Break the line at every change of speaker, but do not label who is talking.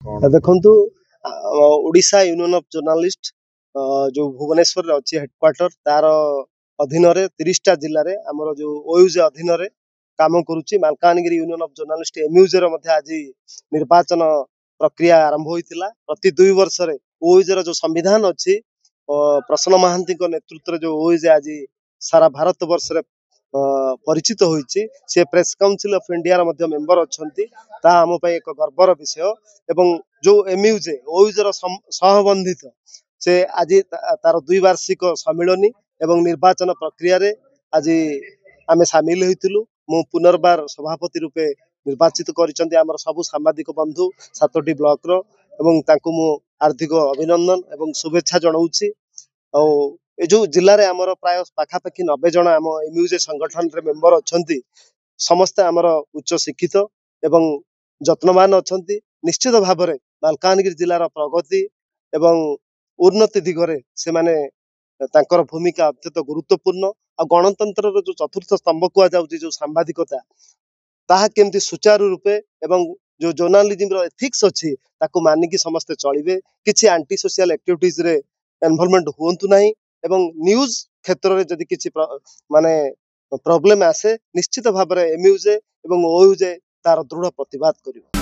कौन
देखु Odisha union of journalist जो भुवनेश्वर अच्छी हेडक्वार्टर तार अधीन 30टा जिले में आमर जो ओयूजे अधीन काम करुच्ची Malkangiri union of journalist MUJ आज निर्वाचन प्रक्रिया आरंभ होता प्रति 2 वर्ष ओयूजे जो संविधान अच्छी प्रसन्न महांती नेतृत्व जो ओयूजे आज सारा भारत वर्ष परिचित होइछि से press council of India member अच्छा आम एक गर्वर विषय एवं जो एमयूजे ओयूजे सहबंधित से आज तार 2 वार्षिक सम्मिलनी एवं निर्वाचन प्रक्रिया रे आज आम सामिल होइतिलु मु पुनर्बार सभापति रूपे निर्वाचित करिसंती आमर सब सांबादिक बंधु 7टी ब्लॉक रो एवं तांको मु हार्दिक अभिनंदन एवं शुभेच्छा जनाउछि और ए जो जिले में आमर प्राय पाखापाखि 90 जन आम एमयूजे संगठन रे मेंबर अछंती समस्त आमर उच्च शिक्षित एवं जत्नवान अछंती निश्चित भाव में मालकानगिरी जिलार प्रगति एवं उन्नति दिगरे से माने तांकर भूमिका अत्यंत गुरुत्वपूर्ण आ गणतंत्र जो चतुर्थ स्तंभ कुआ जाउची जो सांबादिकता ताहा केमती सुचारू रूपे एवं जो जर्नलिज्म रो एथिक्स अछि ताको मानिकी समस्त चलिबे किछि एंटी सोशल एक्टिविटीज रे इन्वॉल्वमेंट हुंतु नाही एवं न्यूज क्षेत्र रे जदि किछि माने प्रॉब्लम आसे निश्चित भाव में एमयूजे एवं ओयूजे तार दृढ़ प्रतिवाद करियो।